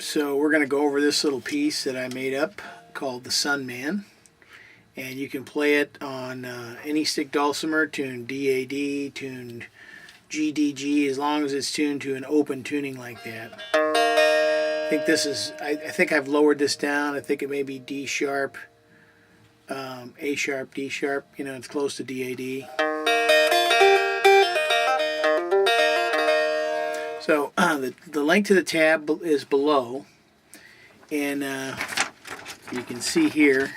So we're going to go over this little piece that I made up called the SUNMAN, and you can play it on any stick dulcimer tuned DAD, tuned GDG, as long as it's tuned to an open tuning like that. I think this is, I think I've lowered this down. I think it may be D sharp, A sharp, D sharp, you know, it's close to DAD. So the link to the tab is below, and you can see here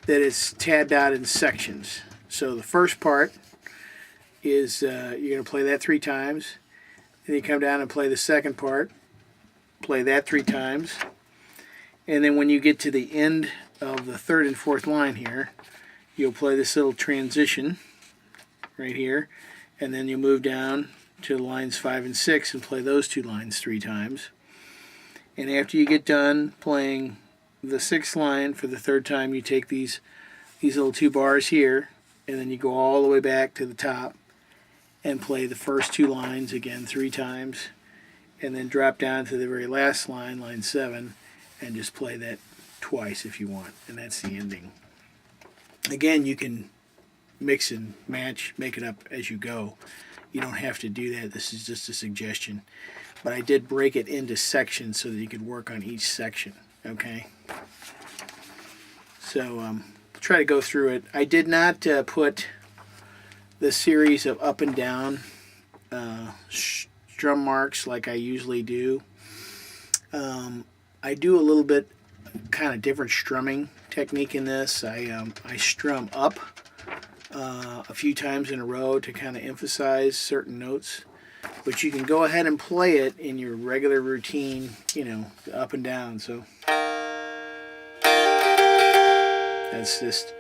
that it's tabbed out in sections. So the first part is you're going to play that 3 times, then you come down and play the second part, play that 3 times, and then when you get to the end of the 3rd and 4th line here, you'll play this little transition right here, and then you move down to lines 5 and 6 and play those 2 lines 3 times. And after you get done playing the 6th line for the 3rd time, you take these little 2 bars here, and then you go all the way back to the top and play the first 2 lines again 3 times, and then drop down to the very last line, line 7, and just play that twice if you want, and that's the ending. Again, you can mix and match, make it up as you go. You don't have to do that. This is just a suggestion. But I did break it into sections so that you could work on each section. Okay? So try to go through it. I did not put the series of up and down strum marks like I usually do. I do a little bit kind of different strumming technique in this. I strum up a few times in a row to kind of emphasize certain notes, but you can go ahead and play it in your regular routine, you know, up and down. So that's just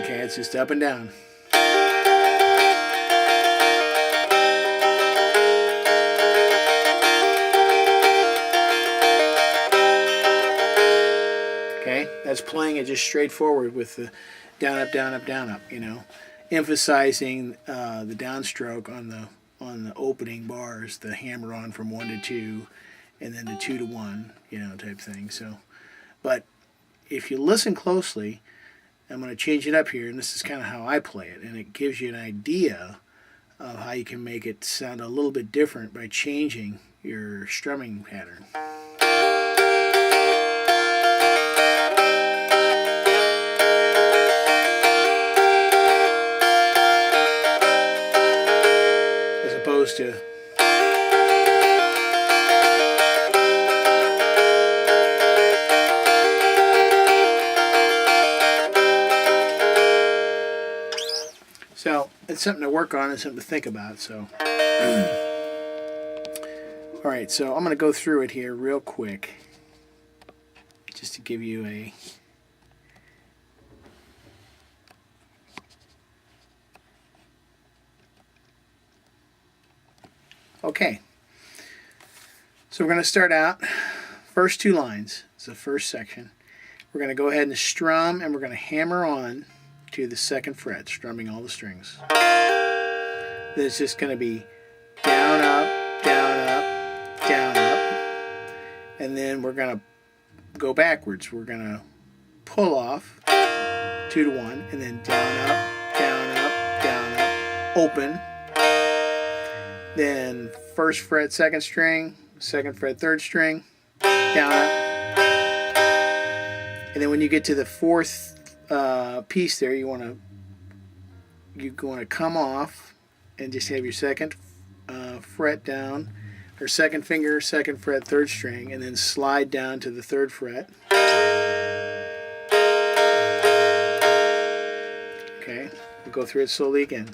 okay, it's just up and down. Okay, that's playing it just straightforward with the down, up, down, up, down, up, you know, emphasizing the downstroke on the opening bars, the hammer on from 1 to 2, and then the 2 to 1, you know, type thing. So, but if you listen closely, I'm going to change it up here, and this is kind of how I play it, and it gives you an idea of how you can make it sound a little bit different by changing your strumming pattern. To so it's something to work on and something to think about. So all right, so I'm going to go through it here real quick just to give you a okay, so we're going to start out, first 2 lines, it's the first section. We're going to go ahead and strum, and we're going to hammer on to the 2nd fret, strumming all the strings. Then it's just going to be down, up, down, up, down, up, and then we're going to go backwards. We're going to pull off 2 to 1, and then down, up, down, up, down, up, open. Then 1st fret 2nd string, 2nd fret 3rd string, down, up. And then when you get to the 4th piece there, you want to come off and just have your 2nd fret down, or 2nd finger, 2nd fret 3rd string, and then slide down to the 3rd fret. Okay, we'll go through it slowly again.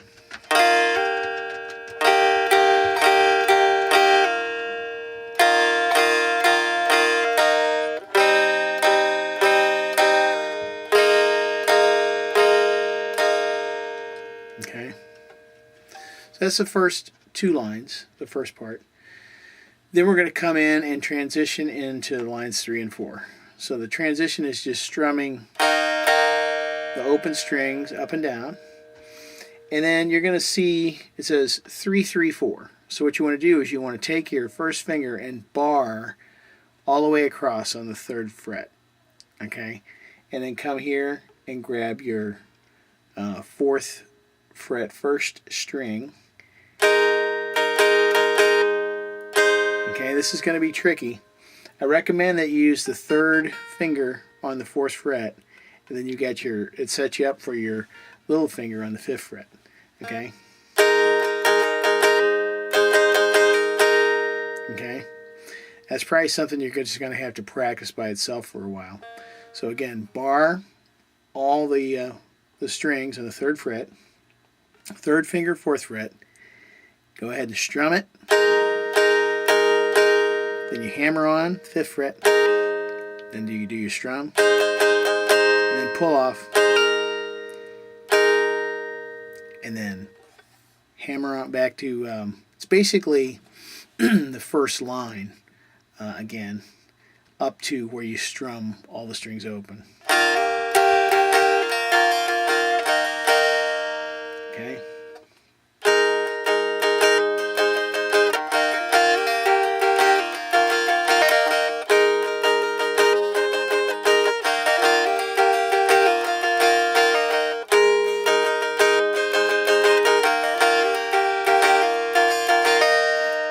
Okay, so that's the first 2 lines, the first part. Then we're going to come in and transition into lines 3 and 4. So the transition is just strumming the open strings up and down, and then you're going to see it says 3 3 4. So what you want to do is you want to take your first finger and bar all the way across on the 3rd fret, okay? And then come here and grab your 4th fret 1st string. Okay, this is going to be tricky. I recommend that you use the 3rd finger on the 4th fret, and then you get it sets you up for your little finger on the 5th fret. Okay? Okay? That's probably something you're just going to have to practice by itself for a while. So again, bar all the strings on the 3rd fret, 3rd finger, 4th fret. Go ahead and strum it. Then you hammer on 5th fret. Then you do your strum. And then pull off. And then hammer on back to, it's basically the first line again, up to where you strum all the strings open. Okay.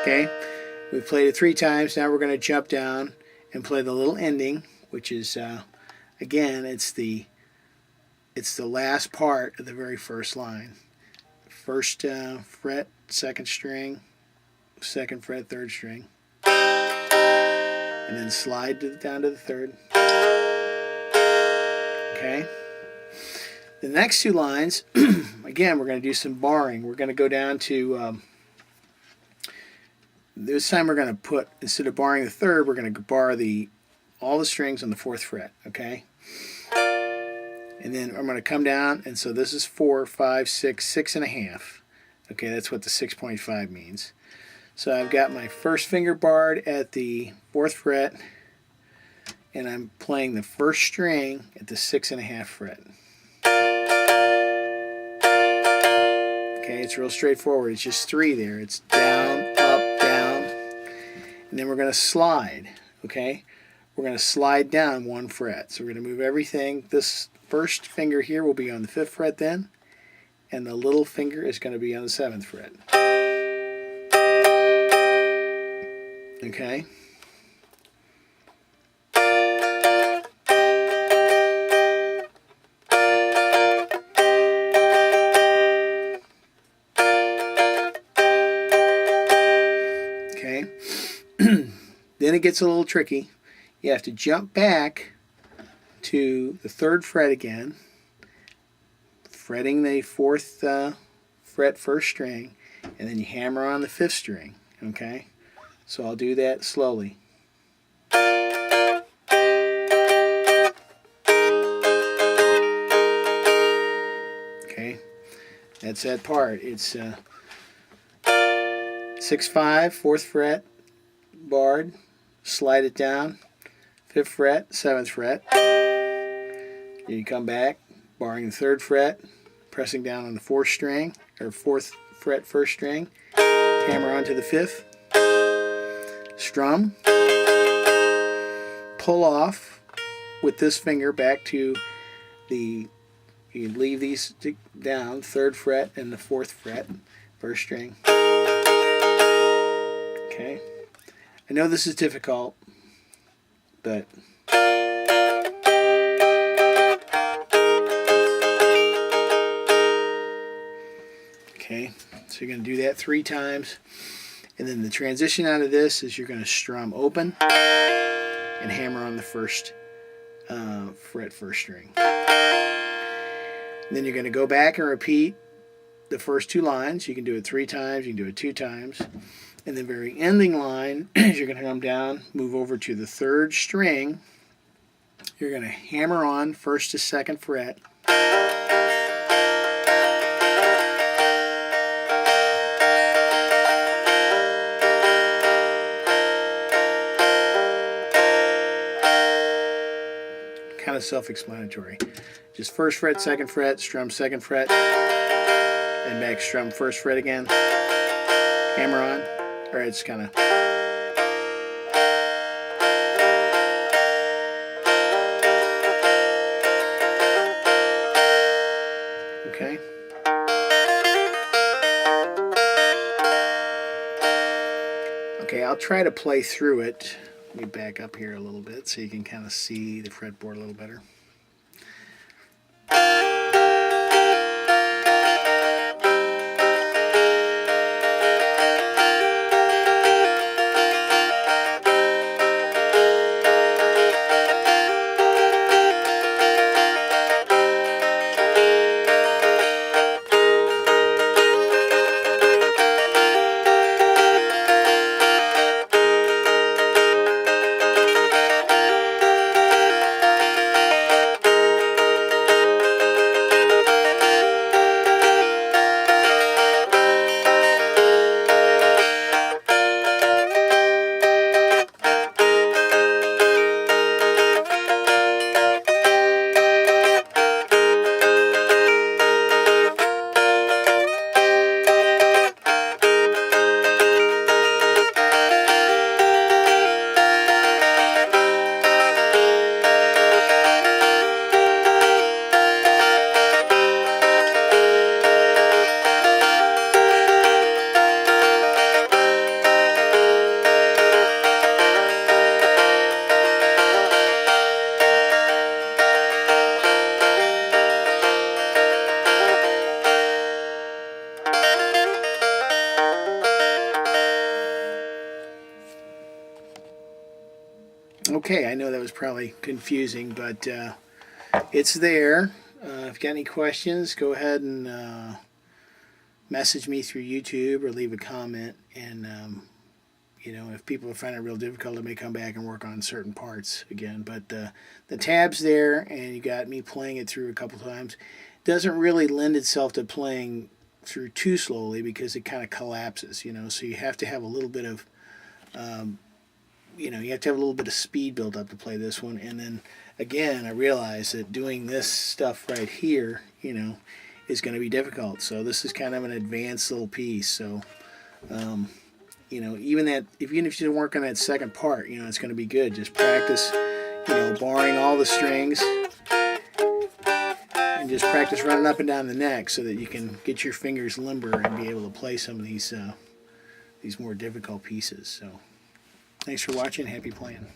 Okay, we've played it 3 times. Now we're going to jump down and play the little ending, which is again, it's the last part of the very first line. 1st fret, 2nd string, 2nd fret, 3rd string, and then slide down to the 3rd. Okay. The next 2 lines, again, we're going to do some barring. We're going to go down to this time we're going to put, instead of barring the 3rd, we're going to bar all the strings on the 4th fret, okay? And then I'm going to come down, and so this is 4, 5, 6, 6.5. Okay, that's what the 6.5 means. So I've got my 1st finger barred at the 4th fret, and I'm playing the 1st string at the 6.5 fret. Okay, it's real straightforward. It's just 3 there. It's down, up, down, and then we're going to slide, okay? We're going to slide down 1 fret. So we're going to move everything. This 1st finger here will be on the 5th fret then, and the little finger is going to be on the 7th fret. Okay? Okay? Then it gets a little tricky. You have to jump back to the 3rd fret again, fretting the 4th fret 1st string, and then you hammer on the 5th string. Okay? So I'll do that slowly. Okay? That's that part. It's 6-5, 4th fret, barred, slide it down, 5th fret, 7th fret. Then you come back, barring the 3rd fret, pressing down on the 4th string, or 4th fret 1st string, hammer onto the 5th, strum, pull off with this finger back to you leave these down, 3rd fret and the 4th fret, 1st string. Okay. I know this is difficult, but okay, so you're going to do that 3 times, and then the transition out of this is you're going to strum open and hammer on the 1st fret 1st string. And then you're going to go back and repeat the first 2 lines. You can do it 3 times, you can do it 2 times. And the very ending line is you're going to come down, move over to the 3rd string. You're going to hammer on 1st to 2nd fret. Kind of self-explanatory. Just 1st fret, 2nd fret, strum 2nd fret, and back strum 1st fret again. hammer on, or it's kind of. Okay. Okay, I'll try to play through it. Let me back up here a little bit so you can kind of see the fretboard a little better. Okay, I know that was probably confusing, but it's there. If you got any questions, go ahead and message me through YouTube or leave a comment. And you know, if people find it real difficult, I may come back and work on certain parts again. But the tab's there, and you got me playing it through a couple times. Doesn't really lend itself to playing through too slowly because it kind of collapses, you know. So you have to have a little bit of you know, you have to have a little bit of speed built up to play this one. And then again, I realize that doing this stuff right here, you know, is going to be difficult. So this is kind of an advanced little piece. So you know, even if you didn't work on that second part, you know, it's going to be good. Just practice, you know, barring all the strings, and just practice running up and down the neck so that you can get your fingers limber and be able to play some of these more difficult pieces. So thanks for watching. Happy playing.